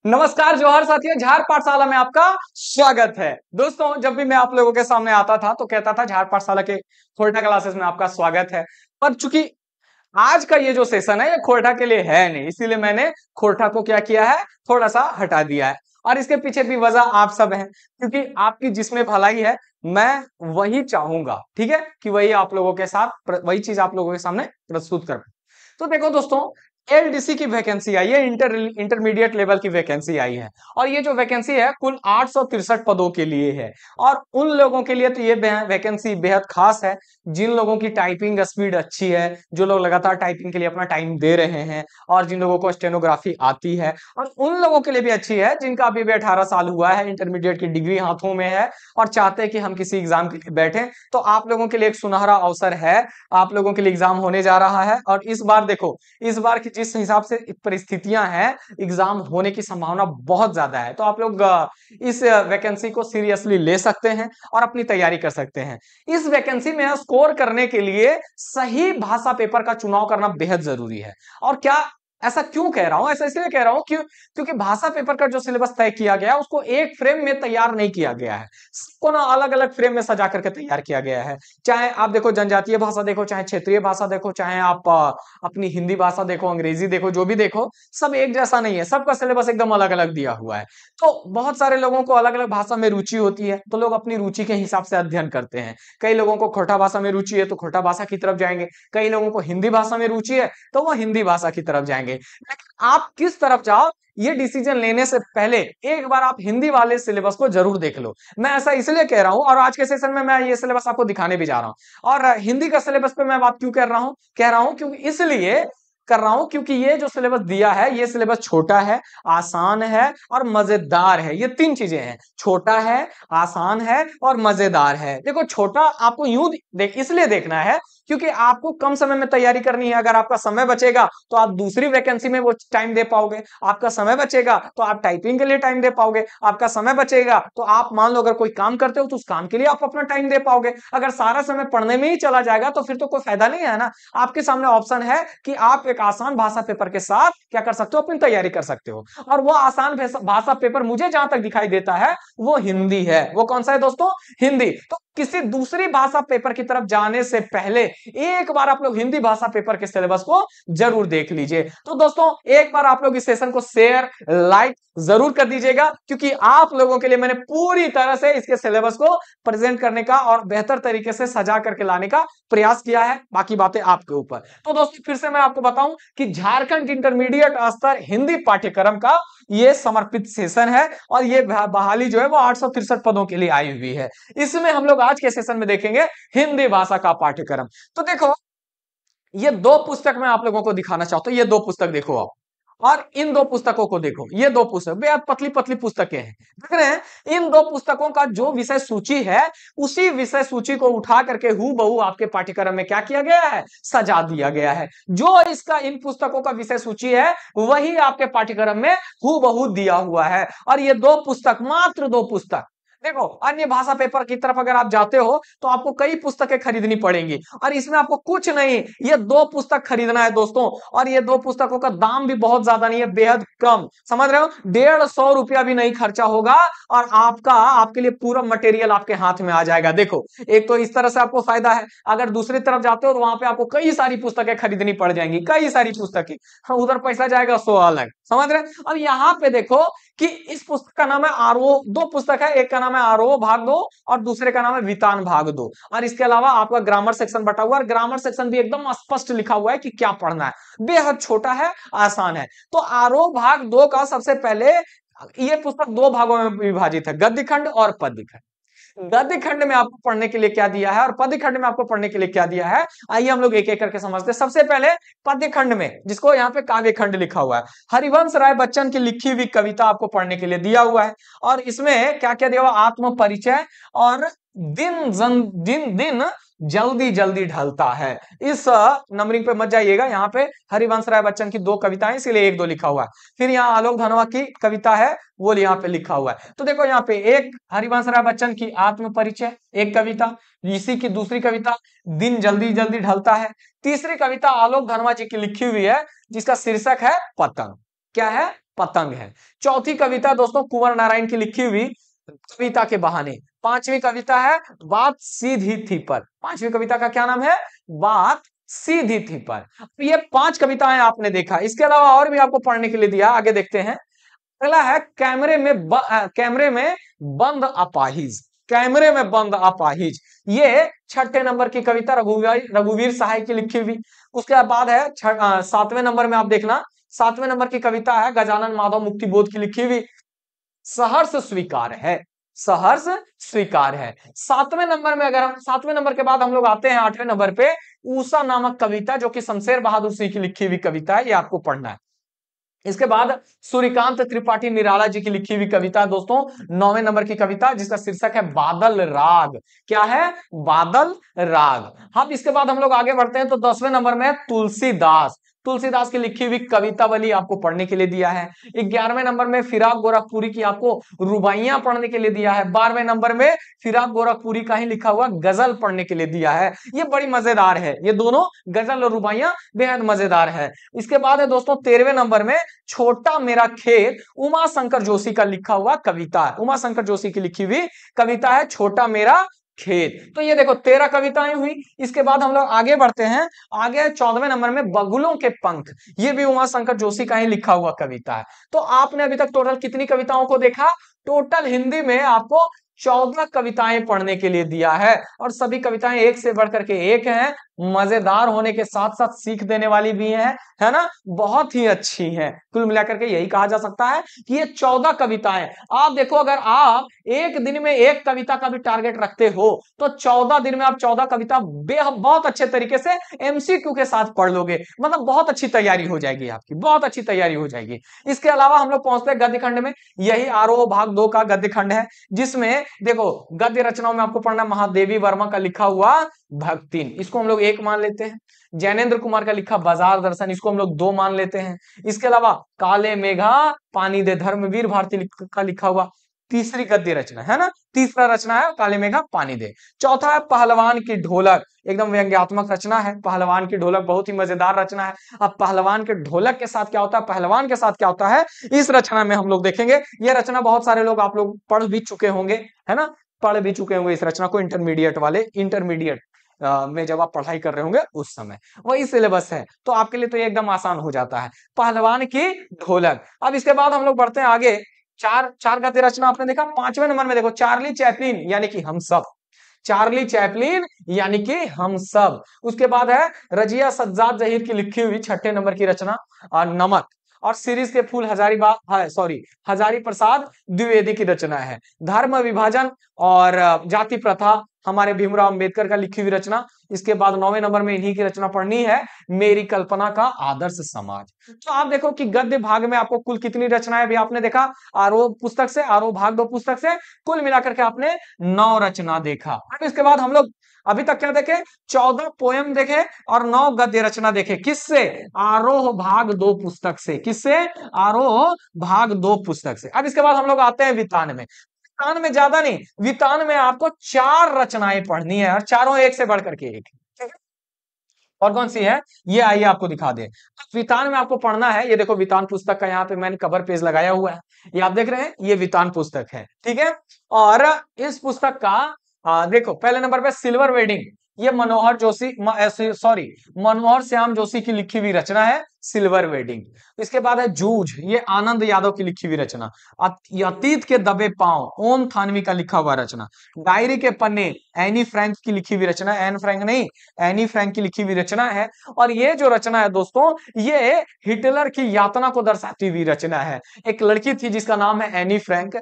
नमस्कार जोहर साथियों, झार पाठशाला में आपका स्वागत है। दोस्तों, जब भी मैं आप लोगों के सामने आता था तो कहता था झार पाठशाला के खोरठा क्लासेस में आपका स्वागत है। पर चूंकि आज का ये जो सेशन है ये खोरठा के लिए है नहीं, इसीलिए मैंने खोरठा को क्या किया है, थोड़ा सा हटा दिया है। और इसके पीछे भी वजह आप सब है, क्योंकि आपकी जिसमें भलाई है मैं वही चाहूंगा, ठीक है, कि वही आप लोगों के साथ वही चीज आप लोगों के सामने प्रस्तुत कर। तो देखो दोस्तों, एलडीसी की वैकेंसी आई है, इंटरमीडिएट लेवल की वैकेंसी आई है। और ये जो वैकेंसी है कुल 863 पदों के लिए है। और उन लोगों के लिए तो ये वैकेंसी बेहद खास है जिन लोगों की टाइपिंग स्पीड अच्छी है, जो लोग लगातार टाइपिंग के लिए अपना टाइम दे रहे हैं, और जिन लोगों को स्टेनोग्राफी आती है। और उन लोगों के लिए भी अच्छी है जिनका अभी भी 18 साल हुआ है, इंटरमीडिएट की डिग्री हाथों में है और चाहते हैं कि हम किसी एग्जाम के लिए बैठे। तो आप लोगों के लिए एक सुनहरा अवसर है, आप लोगों के लिए एग्जाम होने जा रहा है। और इस बार देखो, इस बार की जिस हिसाब से परिस्थितियां हैं, एग्जाम होने की संभावना बहुत ज्यादा है। तो आप लोग इस वैकेंसी को सीरियसली ले सकते हैं और अपनी तैयारी कर सकते हैं। इस वैकेंसी में स्कोर करने के लिए सही भाषा पेपर का चुनाव करना बेहद जरूरी है। और क्या ऐसा क्यों कह रहा हूं, ऐसा इसलिए कह रहा हूं क्योंकि भाषा पेपर का जो सिलेबस तय किया गया है उसको एक फ्रेम में तैयार नहीं किया गया है, सबको ना अलग अलग फ्रेम में सजा करके तैयार किया गया है। चाहे आप देखो जनजातीय भाषा देखो, चाहे क्षेत्रीय भाषा देखो, चाहे आप अपनी हिंदी भाषा देखो, अंग्रेजी देखो, जो भी देखो, सब एक जैसा नहीं है, सबका सिलेबस एकदम अलग अलग दिया हुआ है। तो बहुत सारे लोगों को अलग अलग भाषा में रुचि होती है, तो लोग अपनी रुचि के हिसाब से अध्ययन करते हैं। कई लोगों को खोरठा भाषा में रुचि है तो खोरठा भाषा की तरफ जाएंगे, कई लोगों को हिंदी भाषा में रुचि है तो वो हिंदी भाषा की तरफ जाएंगे। लेकिन आप किस तरफ जाओ, ये डिसीजन लेने से पहले एक बार आप हिंदी वाले सिलेबस को जरूर देख लो। मैं ऐसा इसलिए कह रहा हूं, और आज के सेशन में मैं ये सिलेबस आपको दिखाने भी जा रहा हूं। और हिंदी का सिलेबस पे मैं बात क्यों कह रहा हूं क्योंकि इसलिए कर रहा हूं क्योंकि ये जो सिलेबस दिया है ये सिलेबस छोटा है, आसान है और मजेदार है। ये तीन चीजें हैं, छोटा है, आसान है और मजेदार है। देखो, छोटा आपको यूं इसलिए देखना है क्योंकि आपको कम समय में तैयारी करनी है। अगर आपका समय बचेगा तो आप दूसरी वैकेंसी में वो टाइम दे पाओगे, आपका समय बचेगा तो आप टाइपिंग के लिए टाइम दे पाओगे, आपका समय बचेगा तो आप मान लो अगर कोई काम करते हो तो उस काम के लिए आप अपना टाइम दे पाओगे। अगर सारा समय पढ़ने में ही चला जाएगा तो फिर तो कोई फायदा नहीं है ना। आपके सामने ऑप्शन है कि आप एक आसान भाषा पेपर के साथ क्या कर सकते हो, अपनी तैयारी कर सकते हो। और वो आसान भाषा पेपर मुझे जहां तक दिखाई देता है वो हिंदी है। वो कौन सा है दोस्तों? हिंदी। तो किसी दूसरी भाषा पेपर की तरफ जाने से पहले एक बार आप लोग हिंदी भाषा पेपर के सिलेबस को जरूर देख लीजिए। तो दोस्तों, एक बार आप लोग इस सेशन को शेयर लाइक जरूर कर दीजिएगा, क्योंकि आप लोगों के लिए मैंने पूरी तरह से इसके सिलेबस को प्रेजेंट करने का और बेहतर तरीके से सजा करके लाने का प्रयास किया है। बाकी बातें आपके ऊपर। तो दोस्तों, फिर से मैं आपको बताऊं कि झारखंड इंटरमीडिएट स्तर हिंदी पाठ्यक्रम का ये समर्पित सेशन है और ये बहाली जो है वो 863 पदों के लिए आई हुई है। इसमें हम लोग आज के सेशन में देखेंगे हिंदी भाषा का पाठ्यक्रम। तो देखो, ये दो पुस्तक मैं आप लोगों को दिखाना चाहता हूं। ये दो पुस्तक देखो आप, और इन दो पुस्तकों को देखो। ये दो पुस्तक बेहद पतली पतली पुस्तकें हैं, देख रहे हैं। इन दो पुस्तकों का जो विषय सूची है उसी विषय सूची को उठा करके हूबहू आपके पाठ्यक्रम में क्या किया गया है, सजा दिया गया है। जो इसका इन पुस्तकों का विषय सूची है वही आपके पाठ्यक्रम में हूबहू दिया हुआ है। और ये दो पुस्तक, मात्र दो पुस्तक। देखो, अन्य भाषा पेपर की तरफ अगर आप जाते हो तो आपको कई पुस्तकें खरीदनी पड़ेंगी, और इसमें आपको कुछ नहीं, ये दो पुस्तक खरीदना है दोस्तों। और ये दो पुस्तकों का दाम भी बहुत ज्यादा नहीं है, बेहद कम, समझ रहे हो, 150 रुपया भी नहीं खर्चा होगा और आपके लिए पूरा मटेरियल आपके हाथ में आ जाएगा। देखो, एक तो इस तरह से आपको फायदा है। अगर दूसरी तरफ जाते हो तो वहां पे आपको कई सारी पुस्तकें खरीदनी पड़ जाएंगी, कई सारी पुस्तकें। हाँ, उधर पैसा जाएगा सो अलग, समझ रहे। अब यहाँ पे देखो कि इस पुस्तक का नाम है आरोह, दो पुस्तक है, एक का नाम है आरोह भाग 2 और दूसरे का नाम है वितान भाग 2। और इसके अलावा आपका ग्रामर सेक्शन बटा हुआ है, ग्रामर सेक्शन भी एकदम स्पष्ट लिखा हुआ है कि क्या पढ़ना है, बेहद छोटा है, आसान है। तो आरोह भाग 2 का सबसे पहले, ये पुस्तक दो भागों में विभाजित है, गद्य खंड और पद्य खंड। गद्य खंड में आपको पढ़ने के लिए क्या दिया है और पद्य खंड में आपको पढ़ने के लिए क्या दिया है, आइए हम लोग एक एक करके समझते हैं। सबसे पहले पद्य खंड में, जिसको यहाँ पे काव्य खंड लिखा हुआ है, हरिवंश राय बच्चन की लिखी हुई कविता आपको पढ़ने के लिए दिया हुआ है। और इसमें क्या क्या दिया हुआ, आत्म परिचय और दिन दिन जल्दी जल्दी ढलता है। इस नंबरिंग पे मत जाइएगा, यहाँ पे हरिवंश राय बच्चन की दो कविताएं, इसीलिए एक दो लिखा हुआ है। फिर यहाँ आलोक धनवा की कविता है, वो यहाँ पे लिखा हुआ है। तो देखो, यहाँ पे एक हरिवंश राय बच्चन की आत्म परिचय एक कविता, इसी की दूसरी कविता दिन जल्दी जल्दी ढलता है, तीसरी कविता आलोक धनवा जी की लिखी हुई है जिसका शीर्षक है पतंग। क्या है? पतंग है। चौथी कविता दोस्तों कुंवर नारायण की लिखी हुई कविता के बहाने। पांचवी कविता है बात सीधी थी पर। पांचवी कविता का क्या नाम है? बात सीधी थी पर। ये 5 कविताएं आपने देखा, इसके अलावा और भी आपको पढ़ने के लिए दिया, आगे देखते हैं। अगला है कैमरे में बंद अपाहिज। कैमरे में बंद अपाहिज, ये 6ठे नंबर की कविता रघुवीर सहाय की लिखी हुई। उसके बाद है 7वें नंबर में आप देखना, 7वें नंबर की कविता है गजानन माधव मुक्तिबोध की लिखी हुई सहर्ष स्वीकार है। सहर्ष स्वीकार है। 7वें नंबर में अगर हम 7वें नंबर के बाद हम लोग आते हैं 8वें नंबर पे, ऊषा नामक कविता जो कि शमशेर बहादुर सिंह की लिखी हुई कविता है, ये आपको पढ़ना है। इसके बाद सूर्यकांत त्रिपाठी निराला जी की लिखी हुई कविता है दोस्तों, 9वें नंबर की कविता जिसका शीर्षक है बादल राग। क्या है? बादल राग। हम इसके बाद हम लोग आगे बढ़ते हैं तो 10वें नंबर में तुलसीदास। तुलसीदास की लिखी हुई कवितावली आपको पढ़ने के लिए दिया है। 11वें नंबर में फिराक गोरखपुरी की आपको रुबाइयां पढ़ने के लिए दिया है। 12वें नंबर में फिराक गोरखपुरी का ही लिखा हुआ गजल पढ़ने के लिए दिया है। ये बड़ी मजेदार है, ये दोनों गजल और रुबाइयां बेहद मजेदार है। इसके बाद है दोस्तों 13वें नंबर में छोटा मेरा खेत, उमा शंकर जोशी का लिखा हुआ कविता है। उमा शंकर जोशी की लिखी हुई कविता है छोटा मेरा खेत। तो ये देखो 13 कविताएं हुई। इसके बाद हम लोग आगे बढ़ते हैं, आगे 14वें नंबर में बगुलों के पंख, ये भी उमा शंकर जोशी का ही लिखा हुआ कविता है। तो आपने अभी तक टोटल कितनी कविताओं को देखा? टोटल हिंदी में आपको 14 कविताएं पढ़ने के लिए दिया है, और सभी कविताएं एक से बढ़कर के एक हैं, मजेदार होने के साथ साथ सीख देने वाली भी है ना, बहुत ही अच्छी हैं। कुल मिलाकर के यही कहा जा सकता है कि ये 14 कविताएं, आप देखो अगर आप एक दिन में एक कविता का भी टारगेट रखते हो तो 14 दिन में आप 14 कविता बहुत अच्छे तरीके से एमसीक्यू के साथ पढ़ लोगे। मतलब बहुत अच्छी तैयारी हो जाएगी आपकी, बहुत अच्छी तैयारी हो जाएगी। इसके अलावा हम लोग पहुंचते हैं गद्य खंड में। यही आरोह भाग 2 का गद्य खंड है, जिसमें देखो गद्य रचनाओं में आपको पढ़ना महादेवी वर्मा का लिखा हुआ भक्तिन, इसको हम लोग 1 मान लेते हैं। जैनेन्द्र कुमार का लिखा बाजार दर्शन, इसको हम लोग 2 मान लेते हैं। इसके अलावा काले मेघा पानी दे, धर्मवीर भारती का लिखा हुआ तीसरी गद्य रचना है ना, तीसरा रचना है काले मेघा पानी दे। चौथा है पहलवान की ढोलक, एकदम व्यंग्यात्मक रचना है पहलवान की ढोलक, बहुत ही मजेदार रचना है। अब पहलवान के ढोलक के साथ क्या होता है, पहलवान के साथ क्या होता है, इस रचना में हम लोग देखेंगे। यह रचना बहुत सारे लोग आप लोग पढ़ भी चुके होंगे, है ना, पढ़ भी चुके होंगे इस रचना को, इंटरमीडिएट वाले, इंटरमीडिएट में जब आप पढ़ाई कर रहे होंगे उस समय वही सिलेबस है, तो आपके लिए तो ये एकदम आसान हो जाता है, पहलवान की ढोलक। अब इसके बाद हम लोग बढ़ते हैं आगे, चार गद्य रचना आपने देखा। 5वें नंबर में देखो चार्ली चैपलिन यानी कि हम सब, चार्ली चैपलिन यानी कि हम सब। उसके बाद है रजिया सज्जाद जहीर की लिखी हुई 6ठे नंबर की रचना नमक, और सीरीज के फूल हजारी प्रसाद द्विवेदी की रचना है। धर्म विभाजन और जाति प्रथा हमारे भीमराव अंबेडकर का लिखी हुई रचना। इसके बाद 9वें नंबर में इन्हीं की रचना पढ़नी है, मेरी कल्पना का आदर्श समाज। तो आप देखो कि गद्य भाग में आपको कुल कितनी रचनाएं भी आपने देखा, आरोह पुस्तक से, आरोह भाग 2 पुस्तक से कुल मिलाकर के आपने 9 रचना देखा। इसके बाद हम लोग अभी तक क्या देखे, 14 पोयम देखे और 9 गद्य रचना देखे। किससे? आरोह भाग 2 पुस्तक से। किससे? आरोह भाग 2 पुस्तक से। अब इसके बाद हम लोग आते हैं वितान में। वितान में ज्यादा नहीं, वितान में आपको 4 रचनाएं पढ़नी है, और चारों एक से बढ़कर के एक, ठीक है। और कौन सी है ये, आइए आपको दिखा दे। वितान में आपको पढ़ना है, ये देखो वितान पुस्तक का यहाँ पे मैंने कवर पेज लगाया हुआ है, ये आप देख रहे हैं, ये वितान पुस्तक है, ठीक है। और इस पुस्तक का देखो पहले नंबर पे सिल्वर वेडिंग, ये मनोहर श्याम जोशी की लिखी हुई रचना है सिल्वर वेडिंग। इसके बाद है जूझ, ये आनंद यादव की लिखी हुई रचना। अतीत के दबे पांव, ओम थानवी का लिखा हुआ रचना। डायरी के पन्ने, एनी फ्रैंक की लिखी हुई रचना, एन फ्रैंक नहीं, एनी फ्रैंक की लिखी हुई रचना है। और ये जो रचना है दोस्तों, ये हिटलर की यातना को दर्शाती हुई रचना है। एक लड़की थी जिसका नाम है एनी फ्रैंक,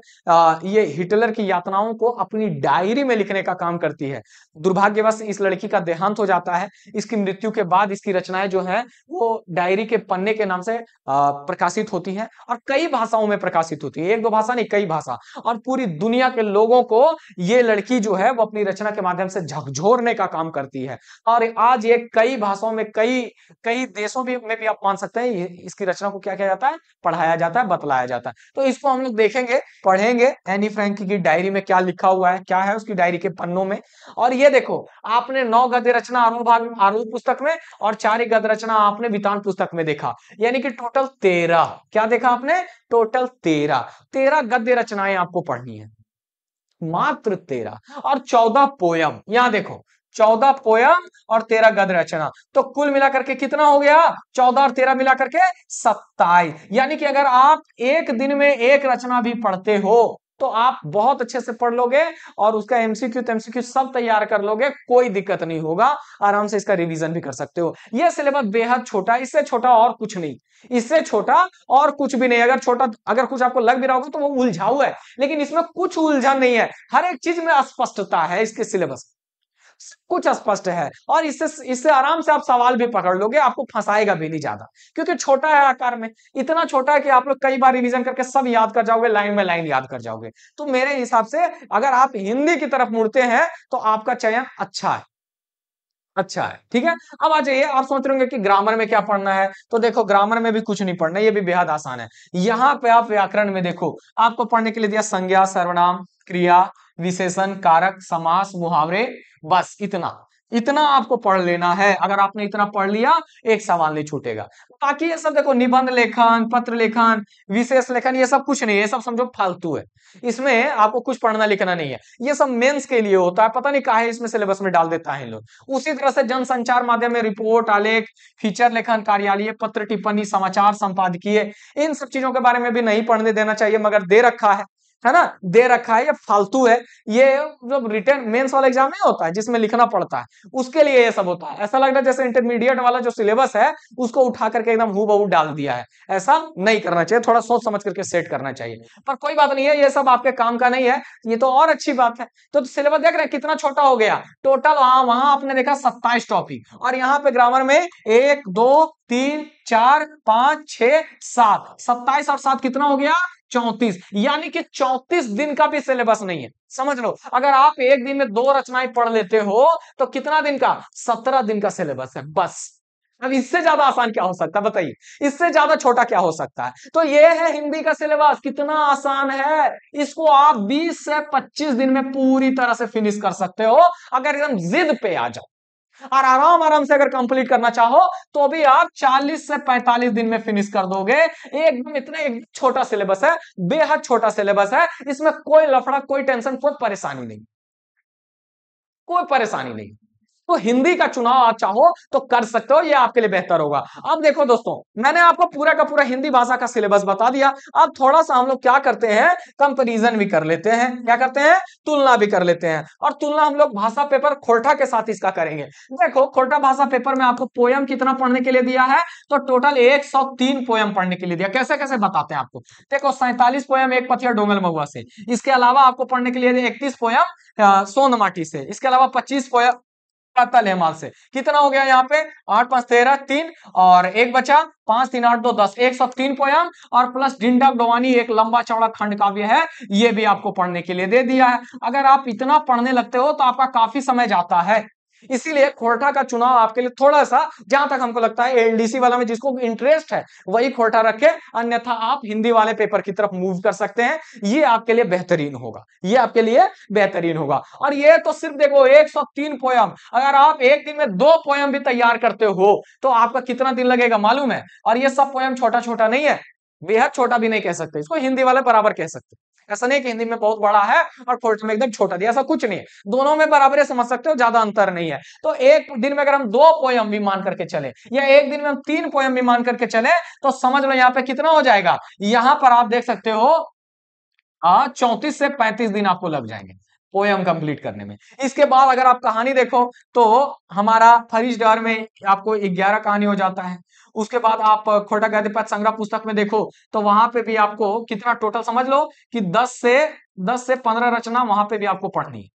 ये हिटलर की यातनाओं को अपनी डायरी में लिखने का काम करती है। दुर्भाग्यवश इस लड़की का देहांत हो जाता है, इसकी मृत्यु के बाद इसकी रचनाएं जो है वो डायरी के पन्ने के नाम से प्रकाशित होती हैं, और कई भाषाओं में प्रकाशित होती है, 1-2 भाषा नहीं, कई भाषा। और पूरी दुनिया के लोगों को ये लड़की जो है वो अपनी रचना के माध्यम से झकझोरने का काम करती है, और आज ये कई भाषाओं में, कई देशों में भी आप मान सकते हैं इसकी रचना को क्या किया जाता है, पढ़ाया जाता है, बतलाया जाता है। तो इसको हम लोग देखेंगे, पढ़ेंगे, एनी फ्रैंक की डायरी में क्या लिखा हुआ है, क्या है उसकी डायरी के पन्नों में। और ये देखो आपने 9 गद्य रचना आरोह पुस्तक में और 4 गद्य रचना आपने वितान पुस्तक में में देखा, यानी कि टोटल 13। क्या देखा आपने? टोटल 13 गद्य रचनाएं आपको पढ़नी है, मात्र 13। और 14 पोयम, यहां देखो 14 पोयम और 13 गद्य रचना, तो कुल मिलाकर के कितना हो गया? 14 और 13 मिलाकर के 27। यानी कि अगर आप एक दिन में एक रचना भी पढ़ते हो तो आप बहुत अच्छे से पढ़ लोगे और उसका एमसीक्यू एमसीक्यू सब तैयार कर लोगे, कोई दिक्कत नहीं होगा, आराम से इसका रिवीजन भी कर सकते हो। यह सिलेबस बेहद छोटा, इससे छोटा और कुछ नहीं, इससे छोटा और कुछ भी नहीं। अगर छोटा, अगर कुछ आपको लग भी रहा होगा तो वो उलझाऊ है, लेकिन इसमें कुछ उलझन नहीं है, हर एक चीज में स्पष्टता है इसके सिलेबस, कुछ स्पष्ट है। और इससे इससे आराम से आप सवाल भी पकड़ लोगे, आपको फंसाएगा भी नहीं ज्यादा, क्योंकि छोटा है आकार में, इतना छोटा है कि आप लोग कई बार रिवीजन करके सब याद कर जाओगे, लाइन में लाइन याद कर जाओगे। तो मेरे हिसाब से अगर आप हिंदी की तरफ मुड़ते हैं तो आपका चयन अच्छा है, अच्छा है, ठीक है। अब आ जाइए, आप सोच रहे होंगे कि ग्रामर में क्या पढ़ना है, तो देखो ग्रामर में भी कुछ नहीं पढ़ना, ये भी बेहद आसान है। यहाँ पे आप व्याकरण में देखो, आपको पढ़ने के लिए दिया संज्ञा, सर्वनाम, क्रिया, विशेषण, कारक, समास, मुहावरे, बस इतना, इतना आपको पढ़ लेना है। अगर आपने इतना पढ़ लिया, एक सवाल नहीं छूटेगा। बाकी ये सब देखो, निबंध लेखन, पत्र लेखन, विशेष लेखन, ये सब कुछ नहीं है, ये सब समझो फालतू है, इसमें आपको कुछ पढ़ना लिखना नहीं है, ये सब मेंस के लिए होता है, पता नहीं काहे इसमें सिलेबस में डाल देता है इन लोग। उसी तरह से जनसंचार माध्यम में रिपोर्ट, आलेख, फीचर लेखन, कार्यालय, पत्र, टिप्पणी, समाचार, संपादकीय, इन सब चीजों के बारे में भी नहीं पढ़ने देना चाहिए, मगर दे रखा है ना, दे रखा है, ये फालतू है। ये जो रिटर्न मेंस वाला एग्जाम नहीं होता है जिसमें लिखना पड़ता है, उसके लिए ये सब होता है। ऐसा लग रहा है जैसे इंटरमीडिएट वाला जो सिलेबस है उसको उठा करके एकदम हूबहू डाल दिया है, ऐसा नहीं करना चाहिए, थोड़ा सोच समझ करके सेट करना चाहिए। पर कोई बात नहीं है, ये सब आपके काम का नहीं है, ये तो और अच्छी बात है। तो सिलेबस देख रहे हैं कितना छोटा हो गया, टोटल वहां आपने देखा 27 टॉपिक, और यहाँ पे ग्रामर में 1 2 3 4 5 6 7, 27 और 7 कितना हो गया? 34। यानी कि 34 दिन का भी सिलेबस नहीं है, समझ लो। अगर आप एक दिन में 2 रचनाएं पढ़ लेते हो तो कितना दिन का? 17 दिन का सिलेबस है, बस। अब इससे ज्यादा आसान क्या हो सकता है बताइए, इससे ज्यादा छोटा क्या हो सकता है? तो ये है हिंदी का सिलेबस, कितना आसान है। इसको आप 20 से 25 दिन में पूरी तरह से फिनिश कर सकते हो, अगर एकदम जिद पे आ जाओ। और आराम आराम से अगर कंप्लीट करना चाहो तो भी आप 40 से 45 दिन में फिनिश कर दोगे, एकदम। इतना एक छोटा सिलेबस है, बेहद छोटा सिलेबस है, इसमें कोई लफड़ा, कोई टेंशन, कोई परेशानी नहीं, कोई परेशानी नहीं। तो हिंदी का चुनाव आप चाहो तो कर सकते हो, ये आपके लिए बेहतर होगा। अब देखो दोस्तों, मैंने आपको पूरा का पूरा हिंदी भाषा का सिलेबस बता दिया। अब थोड़ा सा हम लोग क्या करते हैं, कंपैरिजन भी कर लेते हैं। क्या करते हैं? तुलना भी कर लेते हैं। और तुलना हम लोग भाषा पेपर खोरठा के साथ इसका करेंगे। देखो खोरठा भाषा पेपर में आपको पोयम कितना पढ़ने के लिए दिया है, तो टोटल 103 पोयम पढ़ने के लिए दिया। कैसे कैसे बताते हैं आपको, देखो 47 पोयम एक पथिया डोंगल महुआ से, इसके अलावा आपको पढ़ने के लिए 31 पोयम सोन माटी से, इसके अलावा 25 पोयम लेहमाल से। कितना हो गया यहाँ पे? 8 5 13 3 और एक बचा, 5 3 8 2 10, 103 पोयम, और प्लस ढिंडक डोवानी एक लंबा चौड़ा खंड काव्य है, ये भी आपको पढ़ने के लिए दे दिया है। अगर आप इतना पढ़ने लगते हो तो आपका काफी समय जाता है, इसीलिए खोरठा का चुनाव आपके लिए थोड़ा सा, जहां तक हमको लगता है एलडीसी वाला में जिसको इंटरेस्ट है वही खोरठा रखे, अन्यथा आप हिंदी वाले पेपर की तरफ मूव कर सकते हैं। ये आपके लिए बेहतरीन होगा, ये आपके लिए बेहतरीन होगा। और ये तो सिर्फ देखो 103 पोयम, अगर आप एक दिन में 2 पोयम भी तैयार करते हो तो आपका कितना दिन लगेगा मालूम है? और ये सब पोयम छोटा छोटा नहीं है, बेहद छोटा भी नहीं कह सकते इसको, हिंदी वाले बराबर कह सकते। ऐसा नहीं कि हिंदी में बहुत बड़ा है और खोरठा में एकदम छोटा दिया, ऐसा कुछ नहीं है, दोनों में बराबर समझ सकते हो, ज्यादा अंतर नहीं है। तो एक दिन में अगर हम 2 पोयम भी मान करके चले, या एक दिन में हम 3 पोयम भी मान करके चले, तो समझ लो यहाँ पे कितना हो जाएगा। यहां पर आप देख सकते हो 34 से 35 दिन आपको लग जाएंगे पोयम कंप्लीट करने में। इसके बाद अगर आप कहानी देखो तो हमारा फरीश डार में आपको 11 कहानी हो जाता है। उसके बाद आप खोटा गद्य संग्रह पुस्तक में देखो तो वहां पे भी आपको कितना टोटल समझ लो कि 10 से 15 रचना वहां पे भी आपको पढ़नी है,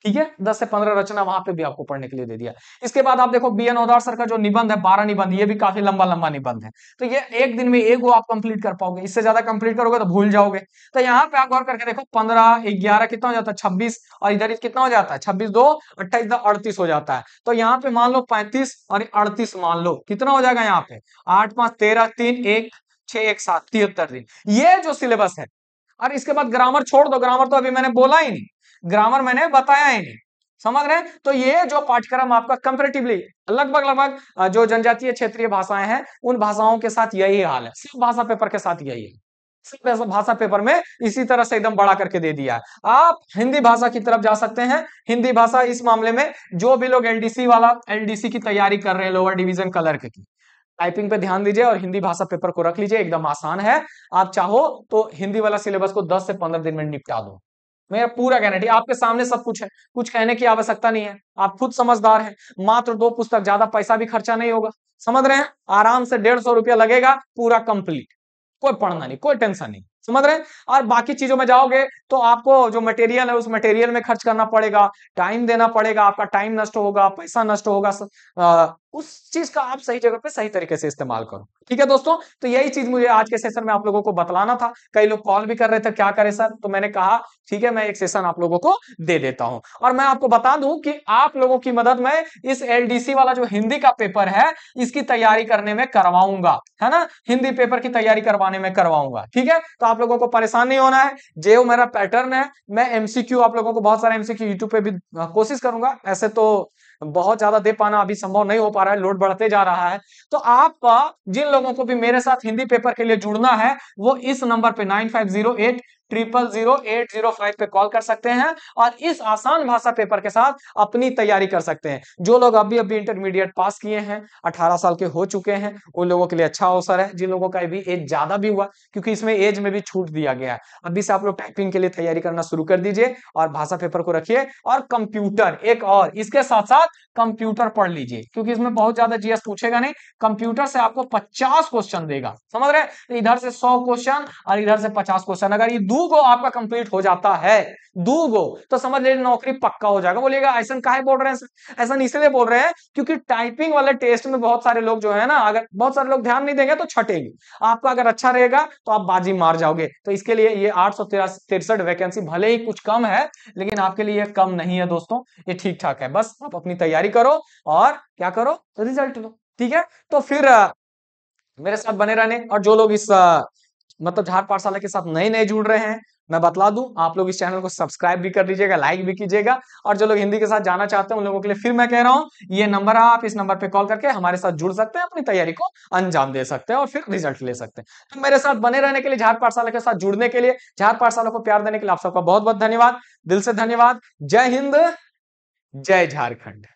ठीक है। 10 से 15 रचना वहां पे भी आपको पढ़ने के लिए दे दिया। इसके बाद आप देखो बीएन ओदार सर का जो निबंध है 12 निबंध, ये भी काफी लंबा लंबा निबंध है, तो ये एक दिन में एक वो आप कंप्लीट कर पाओगे, इससे ज्यादा कंप्लीट करोगे तो भूल जाओगे। तो यहाँ पे आप गौर करके देखो 15 11 कितना हो जाता है 26, और इधर कितना हो जाता है 26 2 28 38 हो जाता है। तो यहाँ पे मान लो 35 और 38 मान लो, कितना हो जाएगा यहाँ पे 8 5 13 3 1 6 1 7 73 दिन, ये जो सिलेबस है। और इसके बाद ग्रामर छोड़ दो, ग्रामर तो अभी मैंने बोला ही नहीं, ग्रामर मैंने बताया ही नहीं, समझ रहे हैं? तो ये जो पाठ्यक्रम आपका कंपैरेटिवली लगभग जो जनजातीय क्षेत्रीय भाषाएं हैं उन भाषाओं के साथ यही हाल है, सब भाषा पेपर के साथ यही है। सब भाषा पेपर में इसी तरह से एकदम बड़ा करके दे दिया है। आप हिंदी भाषा की तरफ जा सकते हैं। हिंदी भाषा इस मामले में जो भी लोग एलडीसी की तैयारी कर रहे हैं, लोअर डिवीजन क्लर्क की, टाइपिंग पे ध्यान दीजिए और हिंदी भाषा पेपर को रख लीजिए, एकदम आसान है। आप चाहो तो हिंदी वाला सिलेबस को 10 से 15 दिन में निपटा दो, मेरा पूरा गारंटी। आपके सामने सब कुछ है, कुछ कहने की आवश्यकता नहीं है, आप खुद समझदार हैं। मात्र 2 पुस्तक, ज्यादा पैसा भी खर्चा नहीं होगा, समझ रहे हैं? आराम से 150 रुपया लगेगा, पूरा कंप्लीट, कोई पढ़ना नहीं, कोई टेंशन नहीं, समझ रहे हैं? और बाकी चीजों में जाओगे तो आपको जो मटेरियल है उस मटेरियल में खर्च करना पड़ेगा, टाइम देना पड़ेगा, आपका टाइम नष्ट होगा, पैसा नष्ट होगा। उस चीज का आप सही जगह पे सही तरीके से इस्तेमाल करो, ठीक है दोस्तों? तो यही चीज मुझे आज के सेशन में आप लोगों को बतलाना था। कई लोग कॉल भी कर रहे थे, क्या करें सर? तो मैंने कहा ठीक है, मैं एक सेशन आप लोगों को दे देता हूं। और मैं आपको बता दूं कि आप लोगों की मदद में इस एलडीसी वाला जो हिंदी का पेपर है इसकी तैयारी करने में करवाऊंगा, है ना? हिंदी पेपर की तैयारी करवाने में करवाऊंगा, ठीक है? तो आप लोगों को परेशान नहीं होना है। जो मेरा पैटर्न है, मैं एमसीक्यू आप लोगों को बहुत सारे एमसीक्यू यूट्यूब पे भी कोशिश करूंगा। ऐसे तो बहुत ज्यादा दे पाना अभी संभव नहीं हो पा रहा है, लोड बढ़ते जा रहा है। तो आप जिन लोगों को भी मेरे साथ हिंदी पेपर के लिए जुड़ना है वो इस नंबर पे 9508000805 पे कॉल कर सकते हैं और इस आसान भाषा पेपर के साथ अपनी तैयारी कर सकते हैं। जो लोग अभी अभी इंटरमीडिएट पास किए हैं, 18 साल के हो चुके हैं, उन लोगों के लिए अच्छा अवसर है। जिन लोगों का अभी एज ज्यादा भी हुआ, क्योंकि इसमें एज में भी छूट दिया गया है, अभी से आप लोग टाइपिंग के लिए तैयारी करना शुरू कर दीजिए और भाषा पेपर को रखिए। और कंप्यूटर, एक और इसके साथ साथ कंप्यूटर पढ़ लीजिए, क्योंकि इसमें बहुत ज्यादा जीएस पूछेगा नहीं, कंप्यूटर से आपको 50 क्वेश्चन देगा, समझ रहे हैं? इधर से 100 क्वेश्चन और इधर से 50 क्वेश्चन, अगर ये दो गो आपका कंप्लीट हो जाता है, दो गो, तो समझ लीजिए नौकरी पक्का हो जाएगा। बोलिएगा ऐसा काहे बोल रहे हैं? ऐसा इसलिए बोल रहे हैं क्योंककि टाइपिंग वाले टेस्ट में बहुत सारे लोग जो है ना, अगर बहुत सारे लोग ध्यान नहीं देंगे तो छटेंगे। आपका अगर अच्छा रहेगा तो आप बाजी मार जाओगे। तो इसके लिए ये 863 वैकेंसी भले ही कुछ कम है, लेकिन आपके लिए कम नहीं है दोस्तों, ये ठीक ठाक है। बस आप अपनी तैयारी करो और क्या करो, रिजल्ट लो, ठीक है? तो फिर मेरे साथ बने रहने। और जो लोग इस मतलब झार पाठशाला के साथ नए नए जुड़ रहे हैं, मैं बतला दूं, आप लोग इस चैनल को सब्सक्राइब भी कर दीजिएगा, लाइक भी कीजिएगा। और जो लोग हिंदी के साथ जाना चाहते हैं उन लोगों के लिए फिर मैं कह रहा हूं, ये नंबर है, आप इस नंबर पे कॉल करके हमारे साथ जुड़ सकते हैं, अपनी तैयारी को अंजाम दे सकते हैं और फिर रिजल्ट ले सकते हैं। तो मेरे साथ बने रहने के लिए, झार पाठशाला के साथ जुड़ने के लिए, झार पाठशाला को प्यार देने के लिए आप सबका बहुत बहुत धन्यवाद, दिल से धन्यवाद। जय हिंद, जय झारखंड।